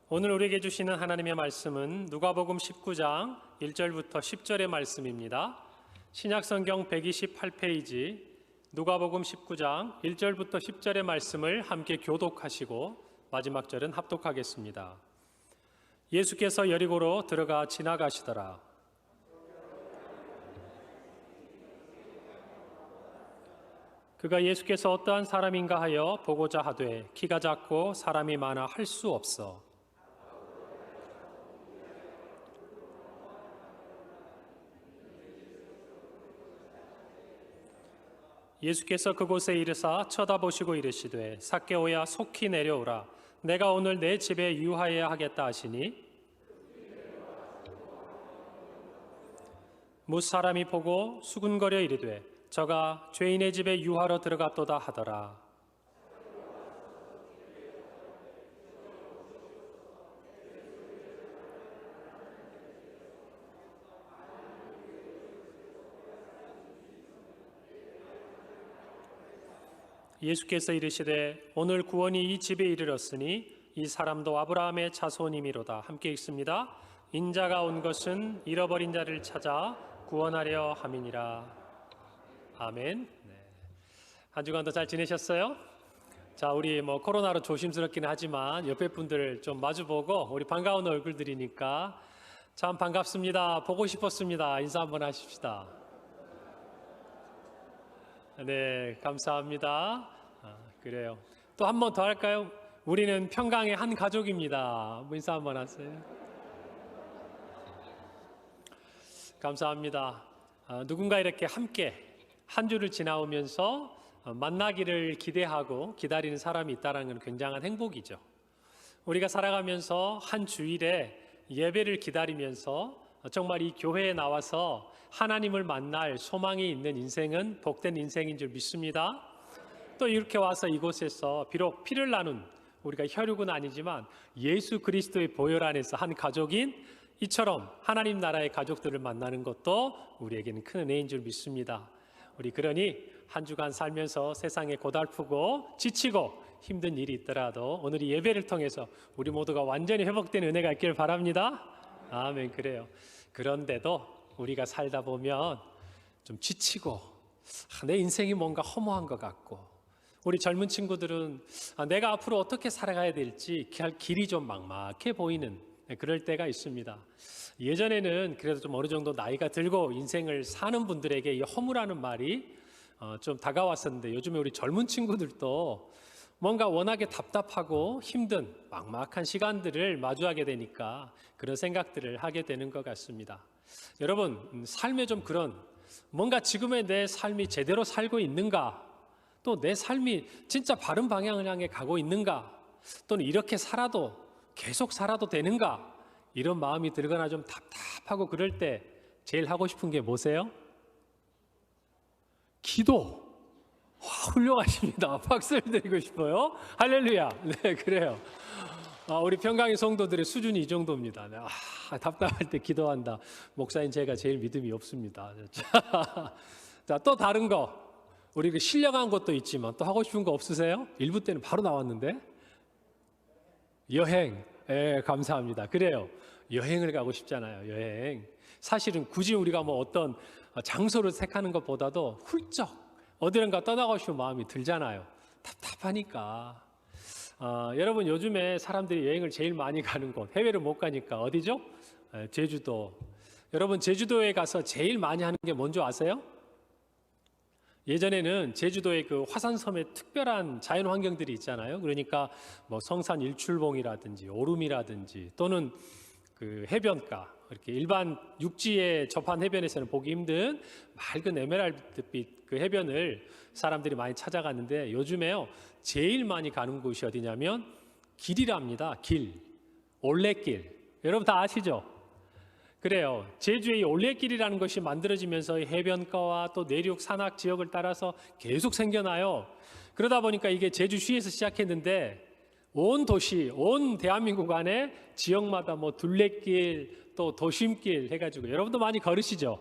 오늘 우리에게 주시는 하나님의 말씀은 누가복음 19장 1절부터 10절의 말씀입니다. 신약성경 128페이지 누가복음 19장 1절부터 10절의 말씀을 함께 교독하시고 마지막 절은 합독하겠습니다. 예수께서 여리고로 들어가 지나가시더라. 그가 예수께서 어떠한 사람인가 하여 보고자 하되 키가 작고 사람이 많아 할 수 없어. 예수께서 그곳에 이르사 쳐다보시고 이르시되 삭개오야 속히 내려오라. 내가 오늘 내 집에 유하여야 하겠다 하시니 무사람이 보고 수군거려 이르되 저가 죄인의 집에 유하러 들어갔도다 하더라. 예수께서 이르시되 오늘 구원이 이 집에 이르렀으니 이 사람도 아브라함의 자손이미로다. 함께 읽습니다. 인자가 온 것은 잃어버린 자를 찾아 구원하려 함이니라. 아멘. 한 주간도 잘 지내셨어요? 자, 우리 코로나로 조심스럽기는 하지만 옆에 분들 좀 마주보고 우리 반가운 얼굴들이니까 참 반갑습니다. 보고 싶었습니다. 인사 한번 하십시다. 네, 감사합니다. 그래요. 또 한 번 더 할까요? 우리는 평강의 한 가족입니다. 인사 한번 하세요. 감사합니다. 누군가 이렇게 함께 한 주를 지나오면서 만나기를 기대하고 기다리는 사람이 있다는 건 굉장한 행복이죠. 우리가 살아가면서 한 주일에 예배를 기다리면서 정말 이 교회에 나와서 하나님을 만날 소망이 있는 인생은 복된 인생인 줄 믿습니다. 또 이렇게 와서 이곳에서 비록 피를 나눈 우리가 혈육은 아니지만 예수 그리스도의 보혈 안에서 한 가족인 이처럼 하나님 나라의 가족들을 만나는 것도 우리에게는 큰 은혜인 줄 믿습니다. 우리 그러니 한 주간 살면서 세상에 고달프고 지치고 힘든 일이 있더라도 오늘 이 예배를 통해서 우리 모두가 완전히 회복되는 은혜가 있기를 바랍니다. 아멘. 그래요. 그런데도 우리가 살다 보면 좀 지치고 내 인생이 뭔가 허무한 것 같고 우리 젊은 친구들은 내가 앞으로 어떻게 살아가야 될지 길이 좀 막막해 보이는 그럴 때가 있습니다. 예전에는 그래도 좀 어느 정도 나이가 들고 인생을 사는 분들에게 이 허무라는 말이 좀 다가왔었는데 요즘에 우리 젊은 친구들도 뭔가 워낙에 답답하고 힘든 막막한 시간들을 마주하게 되니까 그런 생각들을 하게 되는 것 같습니다. 여러분, 삶에 좀 그런 뭔가 지금의 내 삶이 제대로 살고 있는가, 또 내 삶이 진짜 바른 방향을 향해 가고 있는가, 또는 이렇게 살아도 계속 살아도 되는가, 이런 마음이 들거나 좀 답답하고 그럴 때 제일 하고 싶은 게 뭐세요? 기도. 와, 훌륭하십니다. 박수를 드리고 싶어요. 할렐루야. 네, 그래요. 우리 평강의 성도들의 수준이 이 정도입니다. 답답할 때 기도한다. 목사님, 제가 제일 믿음이 없습니다. 자, 또 다른 거. 우리 신령한 것도 있지만 또 하고 싶은 거 없으세요? 일부 때는 바로 나왔는데. 여행. 예, 감사합니다. 그래요. 여행을 가고 싶잖아요. 여행. 사실은 굳이 우리가 어떤 장소를 택하는 것보다도 훌쩍 어디론가 떠나고 싶은 마음이 들잖아요. 답답하니까. 여러분, 요즘에 사람들이 여행을 제일 많이 가는 곳, 해외를 못 가니까 어디죠? 제주도. 여러분, 제주도에 가서 제일 많이 하는 게 뭔지 아세요? 예전에는 제주도의 그 화산섬에 특별한 자연 환경들이 있잖아요. 그러니까 성산 일출봉이라든지 오름이라든지 또는 그 해변가, 이렇게 일반 육지에 접한 해변에서는 보기 힘든 맑은 에메랄드빛 그 해변을 사람들이 많이 찾아가는데 요즘에요 제일 많이 가는 곳이 어디냐면 길이랍니다. 길, 올레길. 여러분 다 아시죠? 그래요. 제주의 올레길이라는 것이 만들어지면서 해변가와 또 내륙 산악 지역을 따라서 계속 생겨나요. 그러다 보니까 이게 제주시에서 시작했는데 온 도시, 온 대한민국 안에 지역마다 둘레길, 또 도심길 해가지고 여러분도 많이 걸으시죠?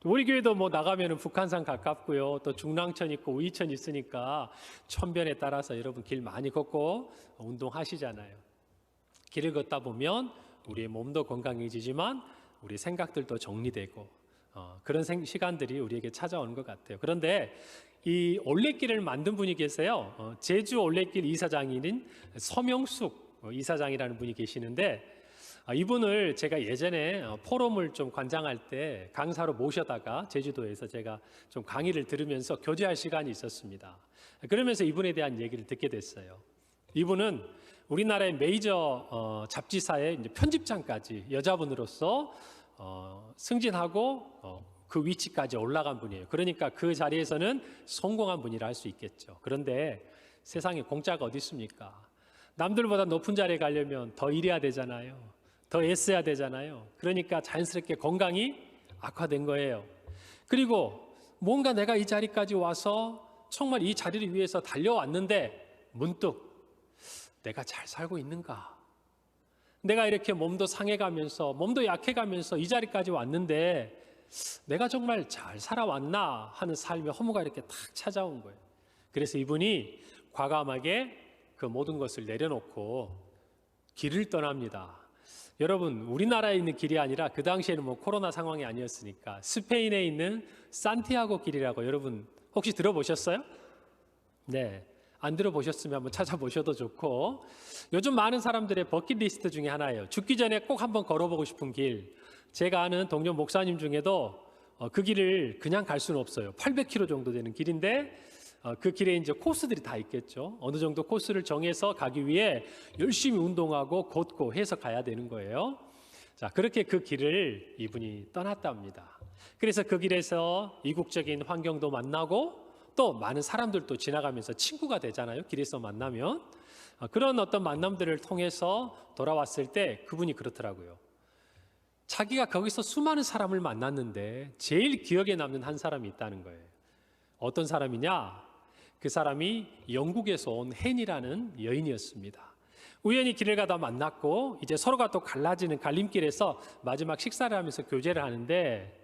우리 교회도 나가면은 북한산 가깝고요. 또 중랑천 있고 우이천 있으니까 천변에 따라서 여러분 길 많이 걷고 운동하시잖아요. 길을 걷다 보면 우리의 몸도 건강해지지만 우리 생각들도 정리되고 그런 시간들이 우리에게 찾아오는 것 같아요. 그런데 이 올레길을 만든 분이 계세요. 제주 올레길 이사장인 서명숙 이사장이라는 분이 계시는데 이분을 제가 예전에 포럼을 좀 관장할 때 강사로 모셔다가 제주도에서 제가 좀 강의를 들으면서 교제할 시간이 있었습니다. 그러면서 이분에 대한 얘기를 듣게 됐어요. 이분은 우리나라의 메이저 잡지사의 이제 편집장까지 여자분으로서 승진하고 그 위치까지 올라간 분이에요. 그러니까 그 자리에서는 성공한 분이라 할 수 있겠죠. 그런데 세상에 공짜가 어디 있습니까? 남들보다 높은 자리에 가려면 더 일해야 되잖아요. 더 애써야 되잖아요. 그러니까 자연스럽게 건강이 악화된 거예요. 그리고 뭔가 내가 이 자리까지 와서 정말 이 자리를 위해서 달려왔는데 문득 내가 잘 살고 있는가? 내가 이렇게 몸도 상해가면서 몸도 약해가면서 이 자리까지 왔는데 내가 정말 잘 살아왔나 하는 삶의 허무가 이렇게 탁 찾아온 거예요. 그래서 이분이 과감하게 그 모든 것을 내려놓고 길을 떠납니다. 여러분, 우리나라에 있는 길이 아니라 그 당시에는 뭐 코로나 상황이 아니었으니까 스페인에 있는 산티아고 길이라고 여러분 혹시 들어보셨어요? 네. 안 들어보셨으면 한번 찾아보셔도 좋고, 요즘 많은 사람들의 버킷리스트 중에 하나예요. 죽기 전에 꼭 한번 걸어보고 싶은 길. 제가 아는 동료 목사님 중에도 그 길을 그냥 갈 수는 없어요. 800km 정도 되는 길인데 그 길에 이제 코스들이 다 있겠죠. 어느 정도 코스를 정해서 가기 위해 열심히 운동하고 걷고 해서 가야 되는 거예요. 자, 그렇게 그 길을 이분이 떠났답니다. 그래서 그 길에서 이국적인 환경도 만나고 또 많은 사람들도 지나가면서 친구가 되잖아요. 길에서 만나면. 그런 어떤 만남들을 통해서 돌아왔을 때 그분이 그렇더라고요. 자기가 거기서 수많은 사람을 만났는데 제일 기억에 남는 한 사람이 있다는 거예요. 어떤 사람이냐? 그 사람이 영국에서 온 헨이라는 여인이었습니다. 우연히 길을 가다 만났고 이제 서로가 또 갈라지는 갈림길에서 마지막 식사를 하면서 교제를 하는데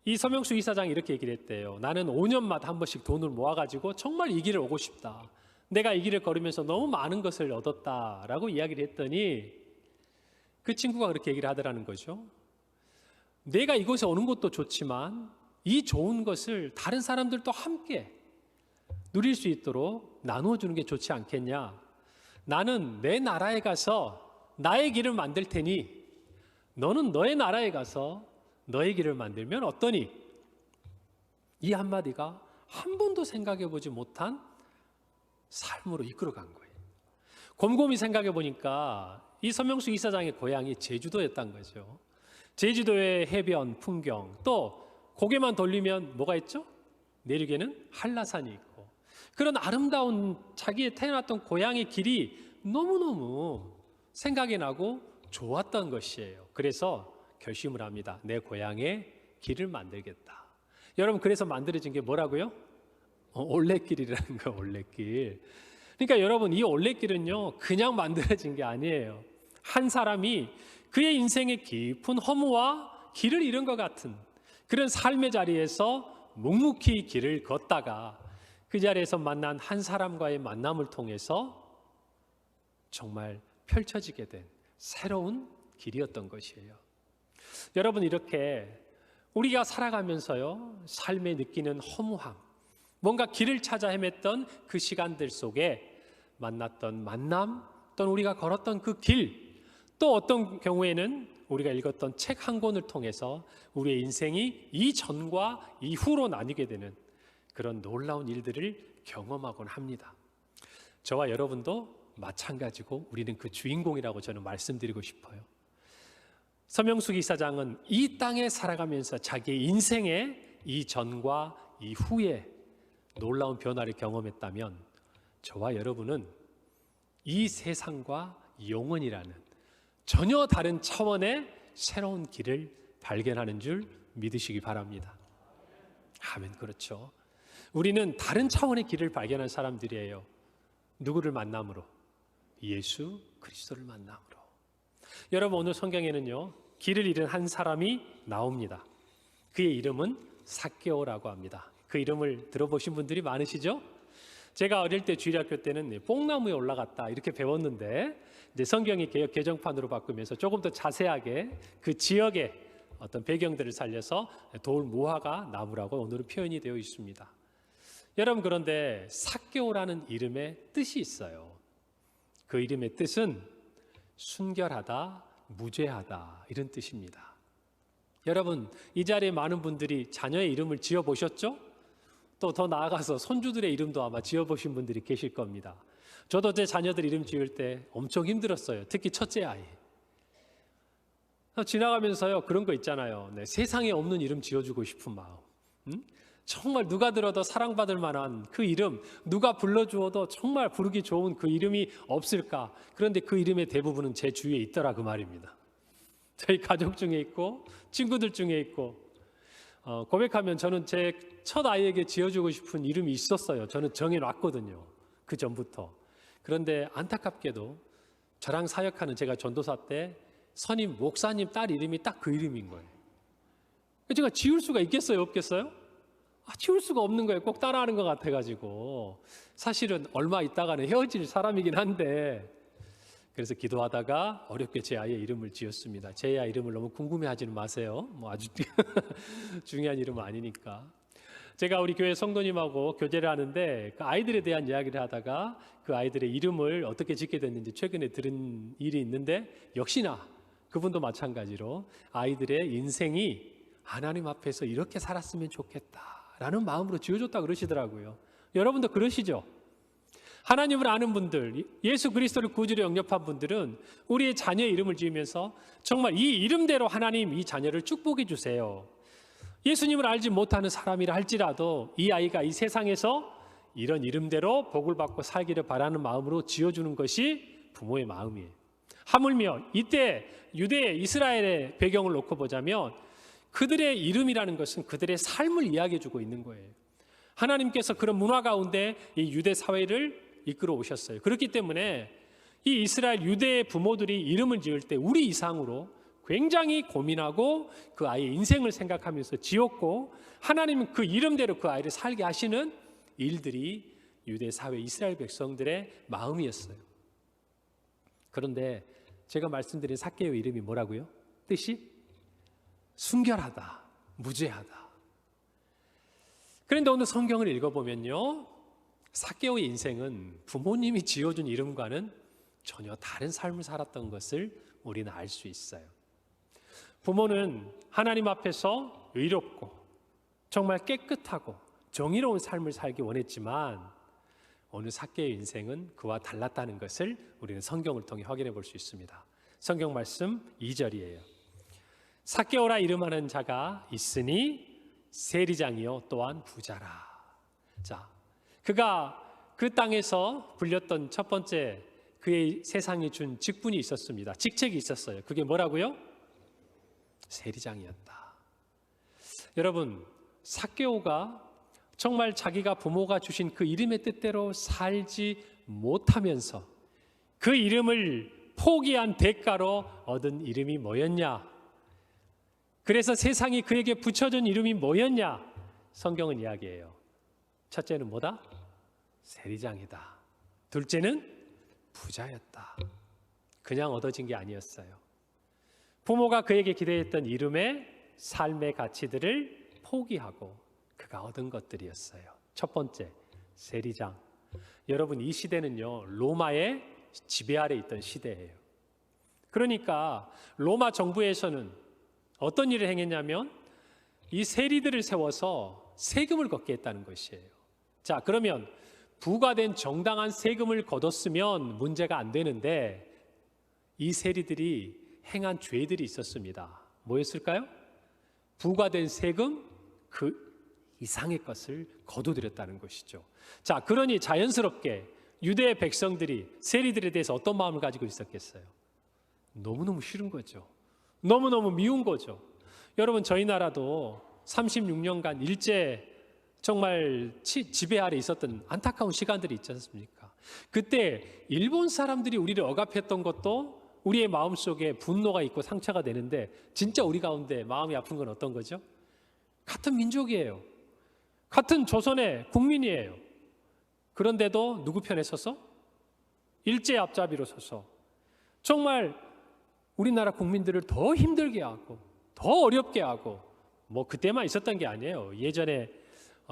이 서명수 이사장이 이렇게 얘기를 했대요. 나는 5년마다 한 번씩 돈을 모아가지고 정말 이 길을 오고 싶다. 내가 이 길을 걸으면서 너무 많은 것을 얻었다라고 이야기를 했더니 그 친구가 그렇게 얘기를 하더라는 거죠. 내가 이곳에 오는 것도 좋지만 이 좋은 것을 다른 사람들도 함께 누릴 수 있도록 나누어주는 게 좋지 않겠냐. 나는 내 나라에 가서 나의 길을 만들 테니 너는 너의 나라에 가서 너의 길을 만들면 어떠니? 이 한마디가 한 번도 생각해 보지 못한 삶으로 이끌어간 거예요. 곰곰이 생각해 보니까 이 서명수 이사장의 고향이 제주도였던 거죠. 제주도의 해변, 풍경, 또 고개만 돌리면 뭐가 있죠? 내륙에는 한라산이 있고 그런 아름다운 자기의 태어났던 고향의 길이 너무너무 생각이 나고 좋았던 것이에요. 그래서 결심을 합니다. 내 고향에 길을 만들겠다. 여러분, 그래서 만들어진 게 뭐라고요? 올레길이라는 거, 올레길. 그러니까 여러분, 이 올레길은요 그냥 만들어진 게 아니에요. 한 사람이 그의 인생의 깊은 허무와 길을 잃은 것 같은 그런 삶의 자리에서 묵묵히 길을 걷다가 그 자리에서 만난 한 사람과의 만남을 통해서 정말 펼쳐지게 된 새로운 길이었던 것이에요. 여러분, 이렇게 우리가 살아가면서요 삶에 느끼는 허무함, 뭔가 길을 찾아 헤맸던 그 시간들 속에 만났던 만남, 또는 우리가 걸었던 그 길, 또 어떤 경우에는 우리가 읽었던 책 한 권을 통해서 우리의 인생이 이전과 이후로 나뉘게 되는 그런 놀라운 일들을 경험하곤 합니다. 저와 여러분도 마찬가지고 우리는 그 주인공이라고 저는 말씀드리고 싶어요. 서명숙 이사장은 이 땅에 살아가면서 자기의 인생의 이전과 이후에 놀라운 변화를 경험했다면 저와 여러분은 이 세상과 영원이라는 전혀 다른 차원의 새로운 길을 발견하는 줄 믿으시기 바랍니다. 아멘. 그렇죠. 우리는 다른 차원의 길을 발견한 사람들이에요. 누구를 만남으로? 예수 그리스도를 만남으로. 여러분, 오늘 성경에는요 길을 잃은 한 사람이 나옵니다. 그의 이름은 삭개오라고 합니다. 그 이름을 들어보신 분들이 많으시죠? 제가 어릴 때 주일학교 때는 뽕나무에 올라갔다 이렇게 배웠는데 이제 성경이 개역 개정판으로 바꾸면서 조금 더 자세하게 그 지역의 어떤 배경들을 살려서 돌 무화과 나무라고 오늘은 표현이 되어 있습니다. 여러분, 그런데 삭개오라는 이름의 뜻이 있어요. 그 이름의 뜻은 순결하다, 무죄하다 이런 뜻입니다. 여러분, 이 자리에 많은 분들이 자녀의 이름을 지어보셨죠? 또 더 나아가서 손주들의 이름도 아마 지어보신 분들이 계실 겁니다. 저도 제 자녀들 이름 지을 때 엄청 힘들었어요. 특히 첫째 아이. 지나가면서요, 그런 거 있잖아요. 네, 세상에 없는 이름 지어주고 싶은 마음. 정말 누가 들어도 사랑받을 만한 그 이름, 누가 불러주어도 정말 부르기 좋은 그 이름이 없을까? 그런데 그 이름의 대부분은 제 주위에 있더라 그 말입니다. 저희 가족 중에 있고 친구들 중에 있고 고백하면 저는 제 첫 아이에게 지어주고 싶은 이름이 있었어요. 저는 정해놨거든요. 그 전부터. 그런데 안타깝게도 저랑 사역하는 제가 전도사 때 선임 목사님 딸 이름이 딱 그 이름인 거예요. 제가 지울 수가 있겠어요? 없겠어요? 지울 수가 없는 거예요. 꼭 따라하는 것 같아가지고. 사실은 얼마 있다가는 헤어질 사람이긴 한데, 그래서 기도하다가 어렵게 제 아이의 이름을 지었습니다. 제 아이 이름을 너무 궁금해하지는 마세요. 뭐 아주 중요한 이름은 아니니까. 제가 우리 교회 성도님하고 교제를 하는데 그 아이들에 대한 이야기를 하다가 그 아이들의 이름을 어떻게 짓게 됐는지 최근에 들은 일이 있는데, 역시나 그분도 마찬가지로 아이들의 인생이 하나님 앞에서 이렇게 살았으면 좋겠다라는 마음으로 지어줬다 그러시더라고요. 여러분도 그러시죠? 하나님을 아는 분들, 예수 그리스도를 구주로 영접한 분들은 우리의 자녀의 이름을 지으면서 정말 이 이름대로 하나님 이 자녀를 축복해 주세요. 예수님을 알지 못하는 사람이라 할지라도 이 아이가 이 세상에서 이런 이름대로 복을 받고 살기를 바라는 마음으로 지어주는 것이 부모의 마음이에요. 하물며 이때 유대 이스라엘의 배경을 놓고 보자면 그들의 이름이라는 것은 그들의 삶을 이야기해주고 있는 거예요. 하나님께서 그런 문화 가운데 이 유대 사회를 이끌어 오셨어요. 그렇기 때문에 이 이스라엘 유대의 부모들이 이름을 지을 때 우리 이상으로 굉장히 고민하고 그 아이의 인생을 생각하면서 지었고, 하나님은 그 이름대로 그 아이를 살게 하시는 일들이 유대 사회 이스라엘 백성들의 마음이었어요. 그런데 제가 말씀드린 삭개오의 이름이 뭐라고요? 뜻이 순결하다, 무죄하다. 그런데 오늘 성경을 읽어보면요, 삭개오의 인생은 부모님이 지어준 이름과는 전혀 다른 삶을 살았던 것을 우리는 알 수 있어요. 부모는 하나님 앞에서 의롭고 정말 깨끗하고 정의로운 삶을 살기 원했지만 오늘 삭개오의 인생은 그와 달랐다는 것을 우리는 성경을 통해 확인해 볼 수 있습니다. 성경 말씀 2절이에요. 삭개오라 이름하는 자가 있으니 세리장이요 또한 부자라. 자, 그가 그 땅에서 불렸던 첫 번째 그의 세상이 준 직분이 있었습니다. 직책이 있었어요. 그게 뭐라고요? 세리장이었다. 여러분, 삭개오가 정말 자기가 부모가 주신 그 이름의 뜻대로 살지 못하면서 그 이름을 포기한 대가로 얻은 이름이 뭐였냐? 그래서 세상이 그에게 붙여준 이름이 뭐였냐? 성경은 이야기해요. 첫째는 뭐다? 세리장이다. 둘째는 부자였다. 그냥 얻어진 게 아니었어요. 부모가 그에게 기대했던 이름의 삶의 가치들을 포기하고 그가 얻은 것들이었어요. 첫 번째, 세리장. 여러분, 이 시대는요, 로마의 지배 아래 있던 시대예요. 그러니까 로마 정부에서는 어떤 일을 행했냐면 이 세리들을 세워서 세금을 걷게 했다는 것이에요. 자, 그러면 부과된 정당한 세금을 거뒀으면 문제가 안 되는데 이 세리들이 행한 죄들이 있었습니다. 뭐였을까요? 부과된 세금 그 이상의 것을 거둬들였다는 것이죠. 자, 그러니 자연스럽게 유대의 백성들이 세리들에 대해서 어떤 마음을 가지고 있었겠어요? 너무너무 싫은 거죠. 너무너무 미운 거죠. 여러분, 저희 나라도 36년간 일제 정말 지배 아래 있었던 안타까운 시간들이 있지 않습니까? 그때 일본 사람들이 우리를 억압했던 것도 우리의 마음속에 분노가 있고 상처가 되는데 진짜 우리 가운데 마음이 아픈 건 어떤 거죠? 같은 민족이에요. 같은 조선의 국민이에요. 그런데도 누구 편에 서서? 일제 앞잡이로 서서 정말 우리나라 국민들을 더 힘들게 하고 더 어렵게 하고, 뭐 그때만 있었던 게 아니에요. 예전에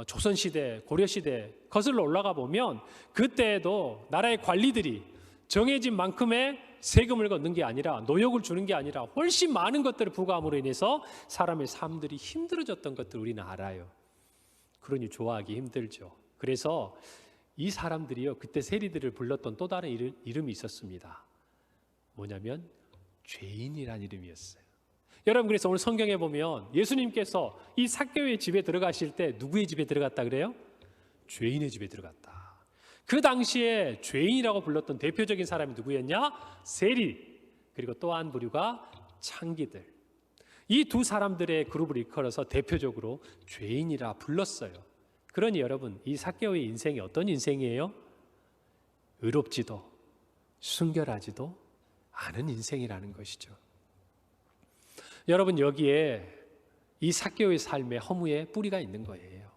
조선시대, 고려시대 거슬러 올라가 보면 그때에도 나라의 관리들이 정해진 만큼의 세금을 걷는 게 아니라, 노역을 주는 게 아니라 훨씬 많은 것들을 부과함으로 인해서 사람의 삶들이 힘들어졌던 것들 우리는 알아요. 그러니 좋아하기 힘들죠. 그래서 이 사람들이요, 그때 세리들을 불렀던 또 다른 이름이 있었습니다. 뭐냐면 죄인이란 이름이었어요. 여러분, 그래서 오늘 성경에 보면 예수님께서 이 삭개오의 집에 들어가실 때 누구의 집에 들어갔다 그래요? 죄인의 집에 들어갔다. 그 당시에 죄인이라고 불렀던 대표적인 사람이 누구였냐? 세리, 그리고 또 한 부류가 창기들. 이 두 사람들의 그룹을 이끌어서 대표적으로 죄인이라 불렀어요. 그러니 여러분, 이 삭개오의 인생이 어떤 인생이에요? 의롭지도 순결하지도 않은 인생이라는 것이죠. 여러분, 여기에 이 삭개오의 삶의 허무의 뿌리가 있는 거예요.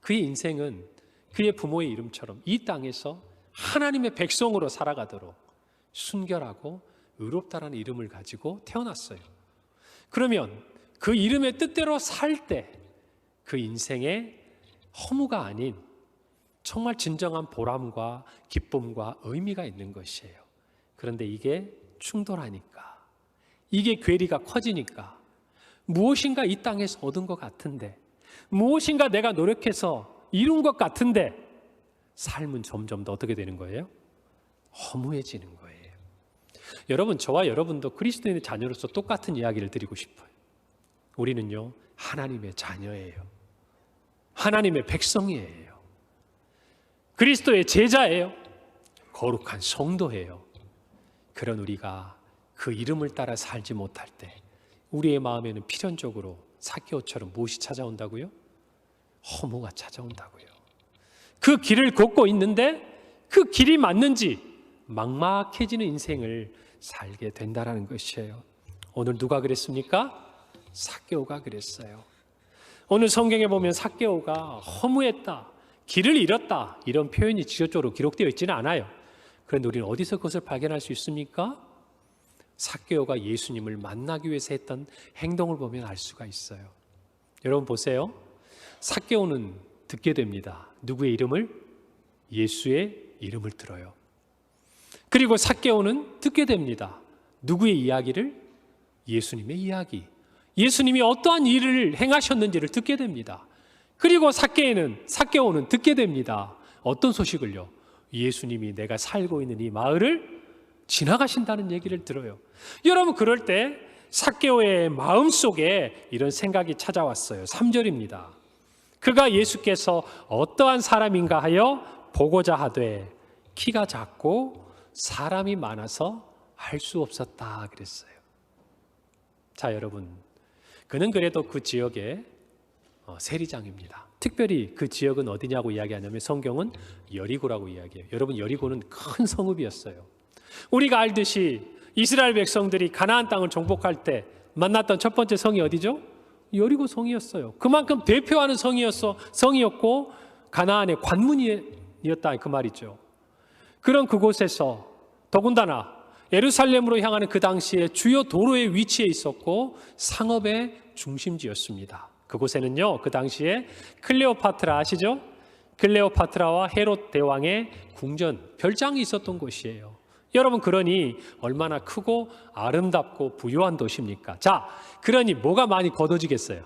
그의 인생은 그의 부모의 이름처럼 이 땅에서 하나님의 백성으로 살아가도록 순결하고 의롭다라는 이름을 가지고 태어났어요. 그러면 그 이름의 뜻대로 살 때 그 인생의 허무가 아닌 정말 진정한 보람과 기쁨과 의미가 있는 것이에요. 그런데 이게 충돌하니까, 이게 괴리가 커지니까, 무엇인가 이 땅에서 얻은 것 같은데, 무엇인가 내가 노력해서 이룬 것 같은데, 삶은 점점 더 어떻게 되는 거예요? 허무해지는 거예요. 여러분, 저와 여러분도 그리스도인의 자녀로서 똑같은 이야기를 드리고 싶어요. 우리는요, 하나님의 자녀예요. 하나님의 백성이에요. 그리스도의 제자예요. 거룩한 성도예요. 그런 우리가 그 이름을 따라 살지 못할 때 우리의 마음에는 필연적으로 삭개오처럼 무엇이 찾아온다고요? 허무가 찾아온다고요. 그 길을 걷고 있는데 그 길이 맞는지 막막해지는 인생을 살게 된다는 것이에요. 오늘 누가 그랬습니까? 삭개오가 그랬어요. 오늘 성경에 보면 삭개오가 허무했다, 길을 잃었다, 이런 표현이 직접적으로 기록되어 있지는 않아요. 그런데 우리는 어디서 그것을 발견할 수 있습니까? 삭개오가 예수님을 만나기 위해서 했던 행동을 보면 알 수가 있어요. 여러분 보세요. 삭개오는 듣게 됩니다. 누구의 이름을? 예수의 이름을 들어요. 그리고 삭개오는 듣게 됩니다. 누구의 이야기를? 예수님의 이야기. 예수님이 어떠한 일을 행하셨는지를 듣게 됩니다. 그리고 삭개오는 듣게 됩니다. 어떤 소식을요? 예수님이 내가 살고 있는 이 마을을 지나가신다는 얘기를 들어요. 여러분, 그럴 때 삭개오의 마음속에 이런 생각이 찾아왔어요. 3절입니다. 그가 예수께서 어떠한 사람인가 하여 보고자 하되 키가 작고 사람이 많아서 할 수 없었다 그랬어요. 자, 여러분, 그는 그래도 그 지역의 세리장입니다. 특별히 그 지역은 어디냐고 이야기하냐면 성경은 여리고라고 이야기해요. 여러분, 여리고는 큰 성읍이었어요. 우리가 알듯이 이스라엘 백성들이 가나안 땅을 정복할 때 만났던 첫 번째 성이 어디죠? 여리고 성이었어요. 그만큼 대표하는 성이었고 가나안의 관문이었다 그 말이죠. 그런 그곳에서 더군다나 예루살렘으로 향하는 그 당시에 주요 도로에 위치해 있었고 상업의 중심지였습니다. 그곳에는요, 그 당시에 클레오파트라 아시죠? 클레오파트라와 헤롯 대왕의 궁전, 별장이 있었던 곳이에요. 여러분, 그러니 얼마나 크고 아름답고 부유한 도시입니까? 자, 그러니 뭐가 많이 걷어지겠어요?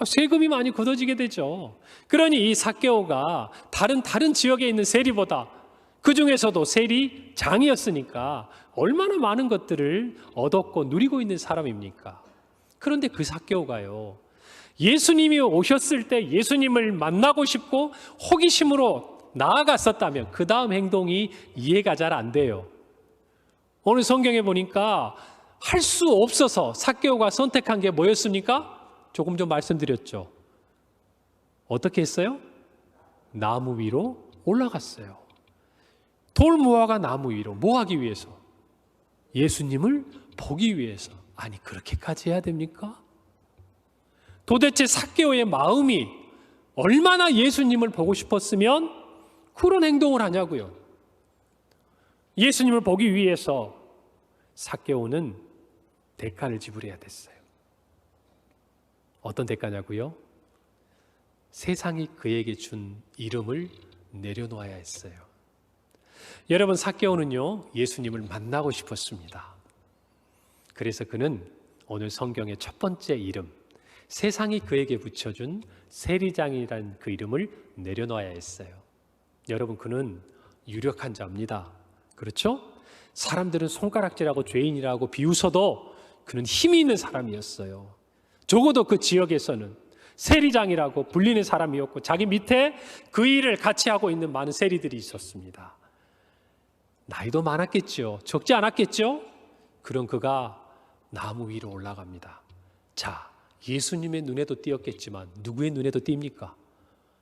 세금이 많이 걷어지게 되죠. 그러니 이 삭개오가 다른 지역에 있는 세리보다, 그 중에서도 세리장이었으니까 얼마나 많은 것들을 얻었고 누리고 있는 사람입니까? 그런데 그 삭개오가요, 예수님이 오셨을 때 예수님을 만나고 싶고 호기심으로 나아갔었다면 그 다음 행동이 이해가 잘 안 돼요. 오늘 성경에 보니까 할 수 없어서 삭개오가 선택한 게 뭐였습니까? 조금 전 말씀드렸죠. 어떻게 했어요? 나무 위로 올라갔어요. 돌무화과 나무 위로 뭐 하기 위해서? 예수님을 보기 위해서. 아니, 그렇게까지 해야 됩니까? 도대체 삭개오의 마음이 얼마나 예수님을 보고 싶었으면 그런 행동을 하냐고요. 예수님을 보기 위해서 삭개오는 대가를 지불해야 됐어요. 어떤 대가냐고요? 세상이 그에게 준 이름을 내려놓아야 했어요. 여러분, 삭개오는요, 예수님을 만나고 싶었습니다. 그래서 그는 오늘 성경의 첫 번째 이름, 세상이 그에게 붙여준 세리장이라는 그 이름을 내려놓아야 했어요. 여러분, 그는 유력한 자입니다. 그렇죠? 사람들은 손가락질하고 죄인이라고 비웃어도 그는 힘이 있는 사람이었어요. 적어도 그 지역에서는 세리장이라고 불리는 사람이었고, 자기 밑에 그 일을 같이 하고 있는 많은 세리들이 있었습니다. 나이도 많았겠죠. 적지 않았겠죠? 그런 그가 나무 위로 올라갑니다. 자, 예수님의 눈에도 띄었겠지만 누구의 눈에도 띕니까?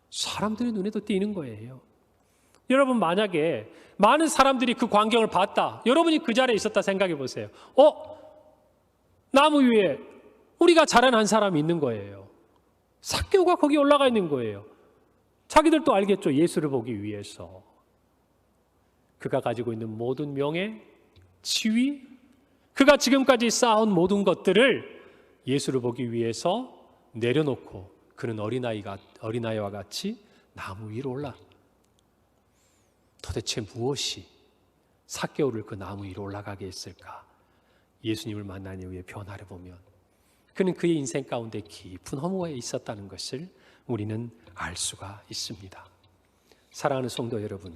사람들의 눈에도 띄는 거예요. 여러분, 만약에 많은 사람들이 그 광경을 봤다, 여러분이 그 자리에 있었다 생각해 보세요. 나무 위에 우리가 잘 아는 한 사람이 있는 거예요. 삭개오가 거기 올라가 있는 거예요. 자기들도 알겠죠. 예수를 보기 위해서. 그가 가지고 있는 모든 명예, 지위, 그가 지금까지 쌓아온 모든 것들을 예수를 보기 위해서 내려놓고 그는 어린아이와 같이 나무 위로 올라. 도대체 무엇이 삭개오를 그 나무 위로 올라가게 했을까? 예수님을 만난 이후의 변화를 보면 그는 그의 인생 가운데 깊은 허무에 있었다는 것을 우리는 알 수가 있습니다. 사랑하는 성도 여러분,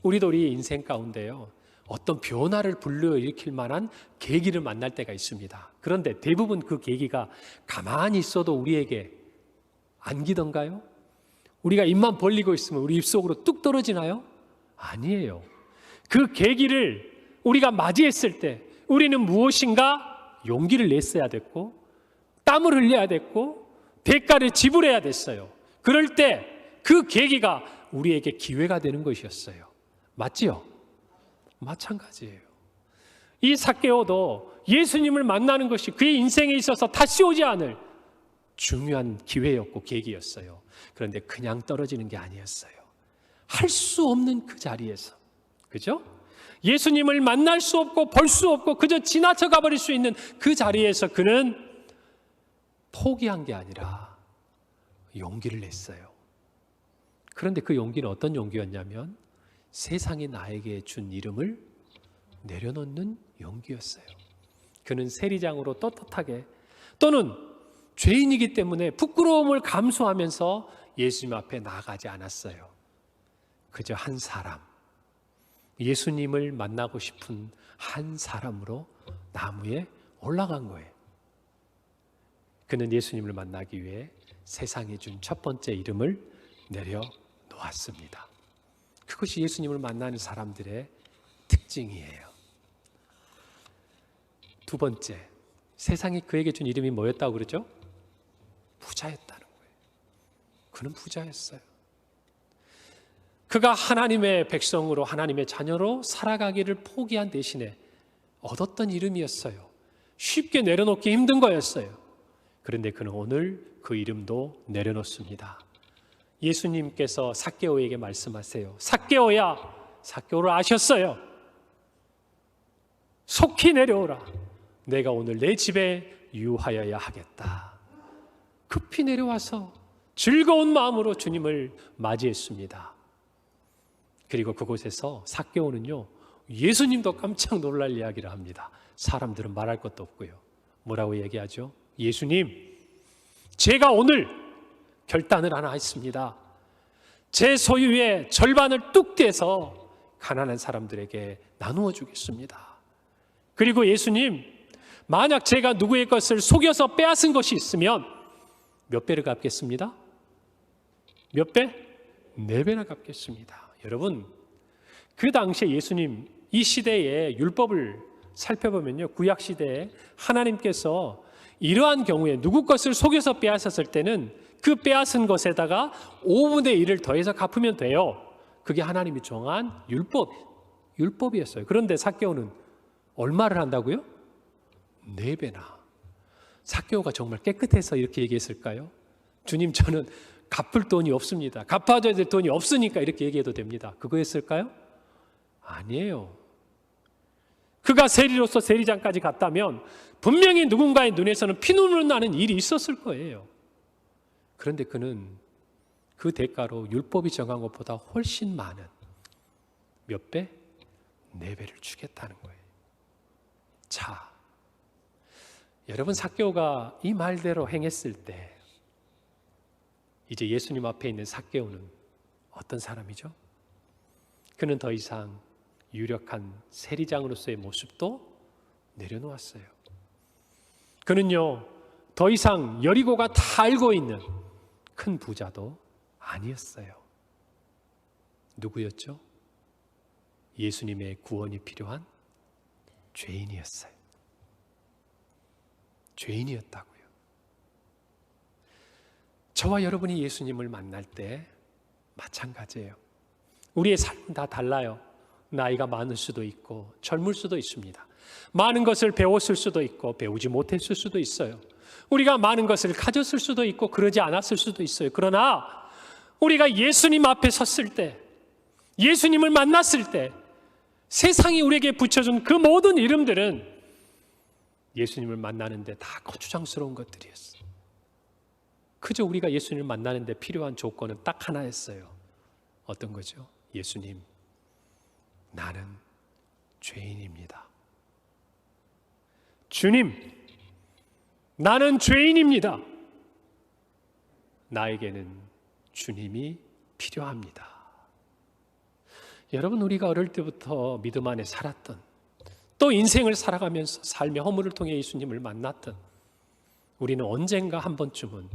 우리도 우리 인생 가운데요, 어떤 변화를 불러일으킬 만한 계기를 만날 때가 있습니다. 그런데 대부분 그 계기가 가만히 있어도 우리에게 안기던가요? 우리가 입만 벌리고 있으면 우리 입속으로 뚝 떨어지나요? 아니에요. 그 계기를 우리가 맞이했을 때 우리는 무엇인가 용기를 냈어야 됐고, 땀을 흘려야 됐고, 대가를 지불해야 됐어요. 그럴 때 그 계기가 우리에게 기회가 되는 것이었어요. 맞지요? 마찬가지예요. 이 삭개오도 예수님을 만나는 것이 그의 인생에 있어서 다시 오지 않을 중요한 기회였고 계기였어요. 그런데 그냥 떨어지는 게 아니었어요. 할 수 없는 그 자리에서, 그죠? 예수님을 만날 수 없고 볼 수 없고 그저 지나쳐 가버릴 수 있는 그 자리에서 그는 포기한 게 아니라 용기를 냈어요. 그런데 그 용기는 어떤 용기였냐면 세상이 나에게 준 이름을 내려놓는 용기였어요. 그는 세리장으로 떳떳하게, 또는 죄인이기 때문에 부끄러움을 감수하면서 예수님 앞에 나아가지 않았어요. 그저 한 사람, 예수님을 만나고 싶은 한 사람으로 나무에 올라간 거예요. 그는 예수님을 만나기 위해 세상이 준 첫 번째 이름을 내려놓았습니다. 그것이 예수님을 만나는 사람들의 특징이에요. 두 번째, 세상이 그에게 준 이름이 뭐였다고 그러죠? 부자였다는 거예요. 그는 부자였어요. 그가 하나님의 백성으로, 하나님의 자녀로 살아가기를 포기한 대신에 얻었던 이름이었어요. 쉽게 내려놓기 힘든 거였어요. 그런데 그는 오늘 그 이름도 내려놓습니다. 예수님께서 삭개오에게 말씀하세요. 삭개오야, 삭개오를 아셨어요. 속히 내려오라. 내가 오늘 내 집에 유하여야 하겠다. 급히 내려와서 즐거운 마음으로 주님을 맞이했습니다. 그리고 그곳에서 삭개오는요, 예수님도 깜짝 놀랄 이야기를 합니다. 사람들은 말할 것도 없고요. 뭐라고 얘기하죠? 예수님, 제가 오늘 결단을 하나 했습니다. 제 소유의 절반을 뚝 떼서 가난한 사람들에게 나누어 주겠습니다. 그리고 예수님, 만약 제가 누구의 것을 속여서 빼앗은 것이 있으면 몇 배를 갚겠습니다? 몇 배? 4배나 갚겠습니다. 여러분, 그 당시에 예수님, 이 시대의 율법을 살펴보면요, 구약 시대에 하나님께서 이러한 경우에 누구 것을 속여서 빼앗았을 때는 그 빼앗은 것에다가 5분의 1을 더해서 갚으면 돼요. 그게 하나님이 정한 율법이었어요. 그런데 삭개오는 얼마를 한다고요? 4배나. 삭개오가 정말 깨끗해서 이렇게 얘기했을까요? 주님, 저는 갚을 돈이 없습니다. 갚아줘야 될 돈이 없으니까 이렇게 얘기해도 됩니다. 그거였을까요? 아니에요. 그가 세리로서 세리장까지 갔다면 분명히 누군가의 눈에서는 피눈물 나는 일이 있었을 거예요. 그런데 그는 그 대가로 율법이 정한 것보다 훨씬 많은 몇 배? 4배를 주겠다는 거예요. 자, 여러분, 삭개오가 이 말대로 행했을 때 이제 예수님 앞에 있는 삭개오는 어떤 사람이죠? 그는 더 이상 유력한 세리장으로서의 모습도 내려놓았어요. 그는요, 더 이상 여리고가 다 알고 있는 큰 부자도 아니었어요. 누구였죠? 예수님의 구원이 필요한 죄인이었어요. 죄인이었다고요. 저와 여러분이 예수님을 만날 때 마찬가지예요. 우리의 삶은 다 달라요. 나이가 많을 수도 있고 젊을 수도 있습니다. 많은 것을 배웠을 수도 있고 배우지 못했을 수도 있어요. 우리가 많은 것을 가졌을 수도 있고 그러지 않았을 수도 있어요. 그러나 우리가 예수님 앞에 섰을 때, 예수님을 만났을 때 세상이 우리에게 붙여준 그 모든 이름들은 예수님을 만나는데 다 거추장스러운 것들이었어요. 그저 우리가 예수님을 만나는데 필요한 조건은 딱 하나였어요. 어떤 거죠? 예수님, 나는 죄인입니다. 주님, 나는 죄인입니다. 나에게는 주님이 필요합니다. 여러분, 우리가 어릴 때부터 믿음 안에 살았던, 또 인생을 살아가면서 삶의 허물을 통해 예수님을 만났던 우리는 언젠가 한 번쯤은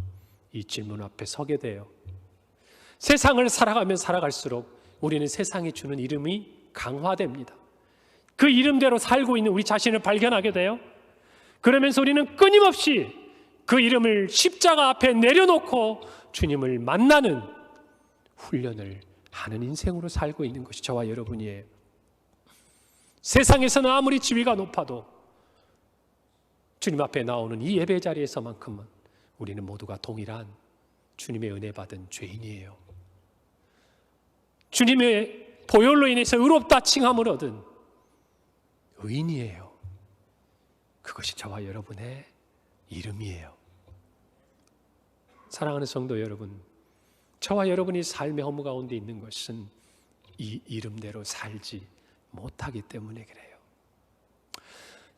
이 질문 앞에 서게 돼요. 세상을 살아가면 살아갈수록 우리는 세상이 주는 이름이 강화됩니다. 그 이름대로 살고 있는 우리 자신을 발견하게 돼요. 그러면서 우리는 끊임없이 그 이름을 십자가 앞에 내려놓고 주님을 만나는 훈련을 하는 인생으로 살고 있는 것이 저와 여러분이에요. 세상에서는 아무리 지위가 높아도 주님 앞에 나오는 이 예배 자리에서만큼은 우리는 모두가 동일한 주님의 은혜 받은 죄인이에요. 주님의 보혈로 인해서 의롭다 칭함을 얻은 의인이에요. 그것이 저와 여러분의 이름이에요. 사랑하는 성도 여러분, 저와 여러분이 삶의 허무 가운데 있는 것은 이 이름대로 살지 못하기 때문에 그래요.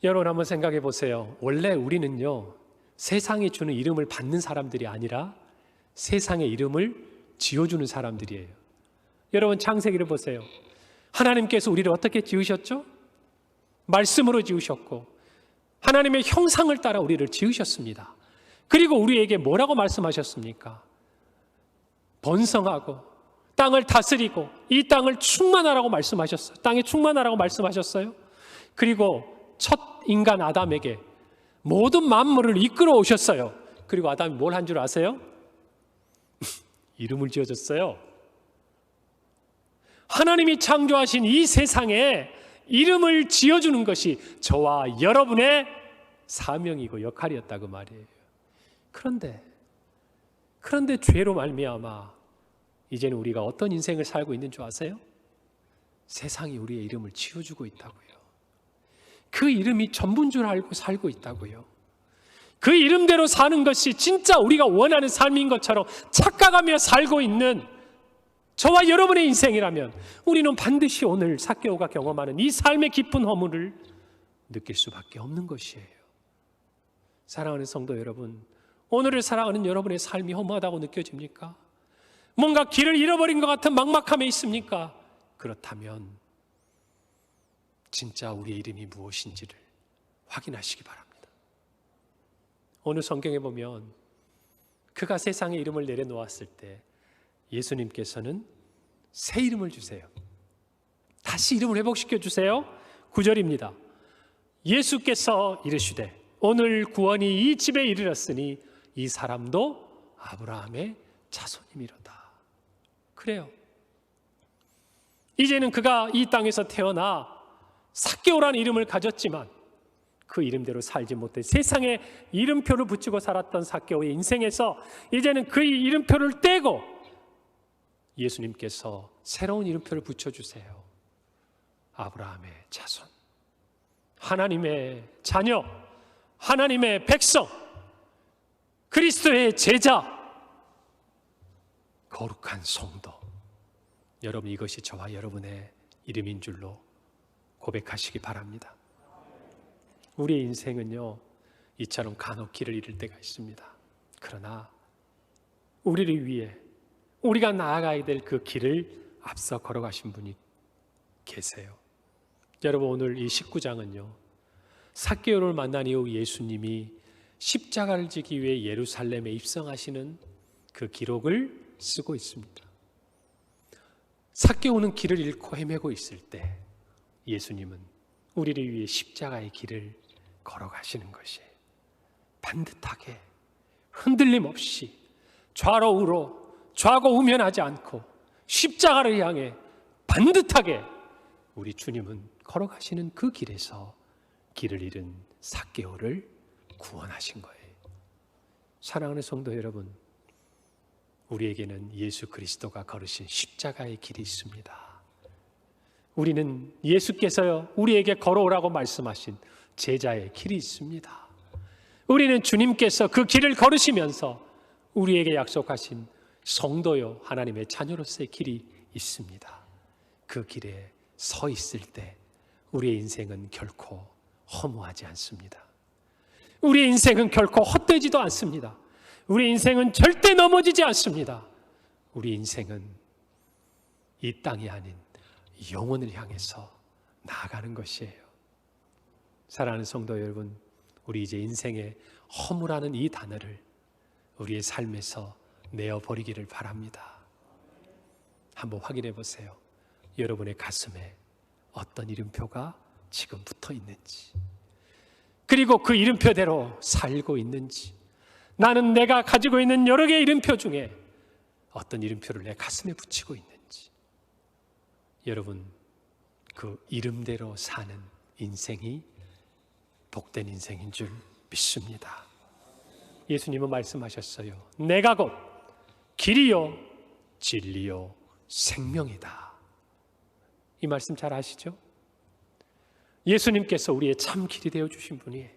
여러분, 한번 생각해 보세요. 원래 우리는요, 세상이 주는 이름을 받는 사람들이 아니라 세상의 이름을 지어주는 사람들이에요. 여러분, 창세기를 보세요. 하나님께서 우리를 어떻게 지으셨죠? 말씀으로 지으셨고 하나님의 형상을 따라 우리를 지으셨습니다. 그리고 우리에게 뭐라고 말씀하셨습니까? 번성하고 땅을 다스리고 이 땅을 충만하라고 말씀하셨어요. 땅에 충만하라고 말씀하셨어요. 그리고 첫 인간 아담에게 모든 만물을 이끌어 오셨어요. 그리고 아담이 뭘 한 줄 아세요? 이름을 지어줬어요. 하나님이 창조하신 이 세상에 이름을 지어주는 것이 저와 여러분의 사명이고 역할이었다고 말이에요. 그런데 죄로 말미암아 이제는 우리가 어떤 인생을 살고 있는 줄 아세요? 세상이 우리의 이름을 지어주고 있다고요. 그 이름이 전부인 줄 알고 살고 있다고요. 그 이름대로 사는 것이 진짜 우리가 원하는 삶인 것처럼 착각하며 살고 있는 저와 여러분의 인생이라면 우리는 반드시 오늘 삭개오가 경험하는 이 삶의 깊은 허물을 느낄 수밖에 없는 것이에요. 사랑하는 성도 여러분, 오늘을 살아가는 여러분의 삶이 허무하다고 느껴집니까? 뭔가 길을 잃어버린 것 같은 막막함에 있습니까? 그렇다면 진짜 우리의 이름이 무엇인지를 확인하시기 바랍니다. 오늘 성경에 보면 그가 세상에 이름을 내려놓았을 때 예수님께서는 새 이름을 주세요. 다시 이름을 회복시켜 주세요. 9절입니다. 예수께서 이르시되 오늘 구원이 이 집에 이르렀으니 이 사람도 아브라함의 자손이미로다. 그래요. 이제는 그가 이 땅에서 태어나 삭개오라는 이름을 가졌지만 그 이름대로 살지 못해 세상에 이름표를 붙이고 살았던 삭개오의 인생에서 이제는 그 이름표를 떼고 예수님께서 새로운 이름표를 붙여주세요. 아브라함의 자손, 하나님의 자녀, 하나님의 백성, 그리스도의 제자, 거룩한 성도. 여러분, 이것이 저와 여러분의 이름인 줄로 고백하시기 바랍니다. 우리의 인생은요, 이처럼 간혹 길을 잃을 때가 있습니다. 그러나 우리를 위해 우리가 나아가야 될 그 길을 앞서 걸어가신 분이 계세요. 여러분, 오늘 이 19장은요, 삭개오를 만난 이후 예수님이 십자가를 지기 위해 예루살렘에 입성하시는 그 기록을 쓰고 있습니다. 삭개오는 길을 잃고 헤매고 있을 때 예수님은 우리를 위해 십자가의 길을 걸어가시는 것이에요. 반듯하게 흔들림 없이 좌로 우로 좌고 우면하지 않고 십자가를 향해 반듯하게 우리 주님은 걸어가시는 그 길에서 길을 잃은 삭개오를 구원하신 거예요. 사랑하는 성도 여러분, 우리에게는 예수 그리스도가 걸으신 십자가의 길이 있습니다. 우리는 예수께서요, 우리에게 걸어오라고 말씀하신 제자의 길이 있습니다. 우리는 주님께서 그 길을 걸으시면서 우리에게 약속하신 성도요, 하나님의 자녀로서의 길이 있습니다. 그 길에 서 있을 때 우리의 인생은 결코 허무하지 않습니다. 우리의 인생은 결코 헛되지도 않습니다. 우리 인생은 절대 넘어지지 않습니다. 우리 인생은 이 땅이 아닌 영혼을 향해서 나아가는 것이에요. 사랑하는 성도 여러분, 우리 이제 인생의 허무라는 이 단어를 우리의 삶에서 내어버리기를 바랍니다. 한번 확인해 보세요. 여러분의 가슴에 어떤 이름표가 지금 붙어 있는지, 그리고 그 이름표대로 살고 있는지, 나는 내가 가지고 있는 여러 개의 이름표 중에 어떤 이름표를 내 가슴에 붙이고 있는지. 여러분, 그 이름대로 사는 인생이 복된 인생인 줄 믿습니다. 예수님은 말씀하셨어요. 내가 곧 길이요 진리요 생명이다. 이 말씀 잘 아시죠? 예수님께서 우리의 참 길이 되어주신 분이에요.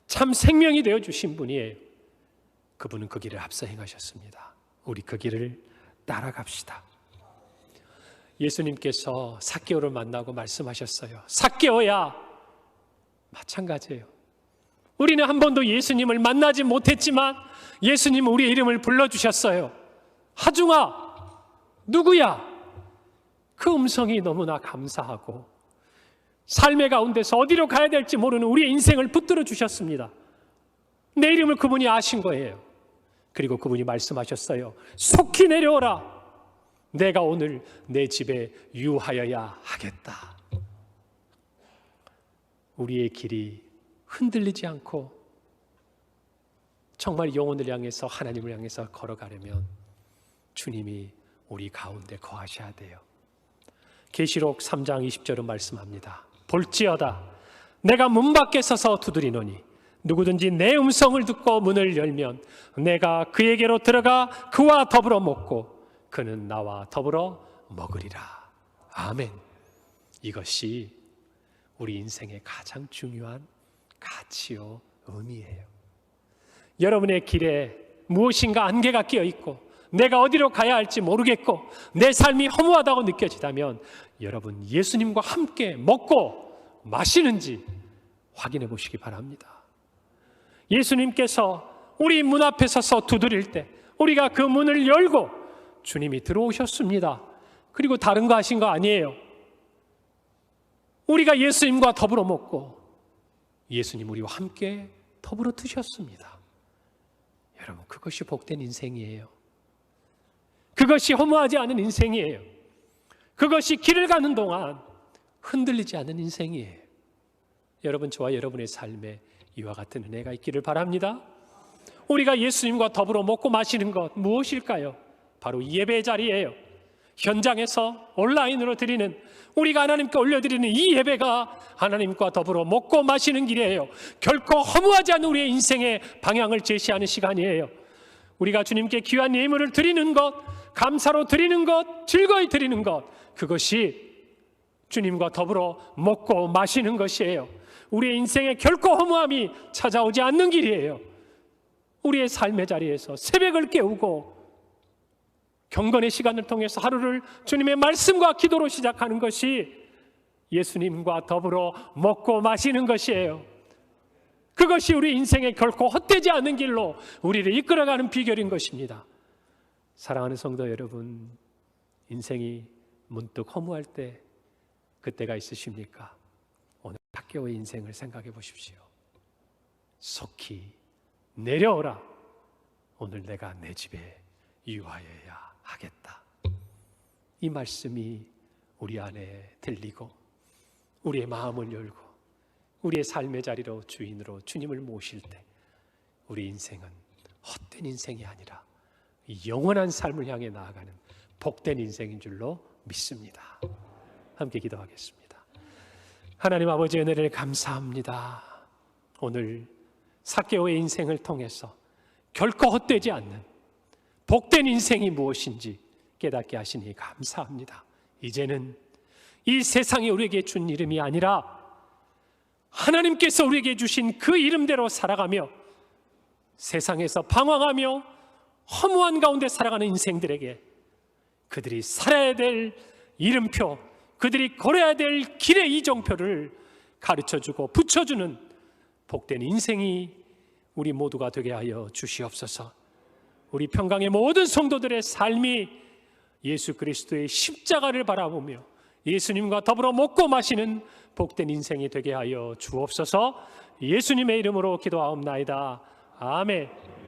참 생명이 되어주신 분이에요. 그분은 그 길을 앞서 행하셨습니다. 우리 그 길을 따라갑시다. 예수님께서 삭개오를 만나고 말씀하셨어요. 삭개오야, 마찬가지예요. 우리는 한 번도 예수님을 만나지 못했지만 예수님은 우리의 이름을 불러주셨어요. 하중아, 누구야? 그 음성이 너무나 감사하고 삶의 가운데서 어디로 가야 될지 모르는 우리의 인생을 붙들어 주셨습니다. 내 이름을 그분이 아신 거예요. 그리고 그분이 말씀하셨어요. 속히 내려오라. 내가 오늘 내 집에 유하여야 하겠다. 우리의 길이 흔들리지 않고 정말 영혼을 향해서, 하나님을 향해서 걸어가려면 주님이 우리 가운데 거하셔야 돼요. 계시록 3장 20절은 말씀합니다. 볼지어다 내가 문 밖에 서서 두드리노니 누구든지 내 음성을 듣고 문을 열면 내가 그에게로 들어가 그와 더불어 먹고 그는 나와 더불어 먹으리라. 아멘. 이것이 우리 인생의 가장 중요한 가치요 의미예요. 여러분의 길에 무엇인가 안개가 끼어 있고 내가 어디로 가야 할지 모르겠고 내 삶이 허무하다고 느껴지다면 여러분 예수님과 함께 먹고 마시는지 확인해 보시기 바랍니다. 예수님께서 우리 문 앞에 서서 두드릴 때 우리가 그 문을 열고 주님이 들어오셨습니다. 그리고 다른 거 하신 거 아니에요. 우리가 예수님과 더불어 먹고 예수님 우리와 함께 더불어 드셨습니다. 여러분, 그것이 복된 인생이에요. 그것이 허무하지 않은 인생이에요. 그것이 길을 가는 동안 흔들리지 않는 인생이에요. 여러분, 저와 여러분의 삶에 이와 같은 은혜가 있기를 바랍니다. 우리가 예수님과 더불어 먹고 마시는 것 무엇일까요? 바로 예배의 자리예요. 현장에서 온라인으로 드리는, 우리가 하나님께 올려드리는 이 예배가 하나님과 더불어 먹고 마시는 길이에요. 결코 허무하지 않은 우리의 인생의 방향을 제시하는 시간이에요. 우리가 주님께 귀한 예물을 드리는 것, 감사로 드리는 것, 즐거이 드리는 것, 그것이 주님과 더불어 먹고 마시는 것이에요. 우리의 인생에 결코 허무함이 찾아오지 않는 길이에요. 우리의 삶의 자리에서 새벽을 깨우고 경건의 시간을 통해서 하루를 주님의 말씀과 기도로 시작하는 것이 예수님과 더불어 먹고 마시는 것이에요. 그것이 우리 인생에 결코 헛되지 않은 길로 우리를 이끌어가는 비결인 것입니다. 사랑하는 성도 여러분, 인생이 문득 허무할 때 그때가 있으십니까? 오늘 학교의 인생을 생각해 보십시오. 속히 내려오라. 오늘 내가 내 집에 유하여야 하겠다. 이 말씀이 우리 안에 들리고 우리의 마음을 열고 우리의 삶의 자리로 주인으로 주님을 모실 때 우리 인생은 헛된 인생이 아니라 영원한 삶을 향해 나아가는 복된 인생인 줄로 믿습니다. 함께 기도하겠습니다. 하나님 아버지, 은혜를 감사합니다. 오늘 삭개오의 인생을 통해서 결코 헛되지 않는 복된 인생이 무엇인지 깨닫게 하시니 감사합니다. 이제는 이 세상이 우리에게 준 이름이 아니라 하나님께서 우리에게 주신 그 이름대로 살아가며 세상에서 방황하며 허무한 가운데 살아가는 인생들에게 그들이 살아야 될 이름표, 그들이 걸어야 될 길의 이정표를 가르쳐주고 붙여주는 복된 인생이 우리 모두가 되게 하여 주시옵소서. 우리 평강의 모든 성도들의 삶이 예수 그리스도의 십자가를 바라보며 예수님과 더불어 먹고 마시는 복된 인생이 되게 하여 주옵소서. 예수님의 이름으로 기도하옵나이다. 아멘.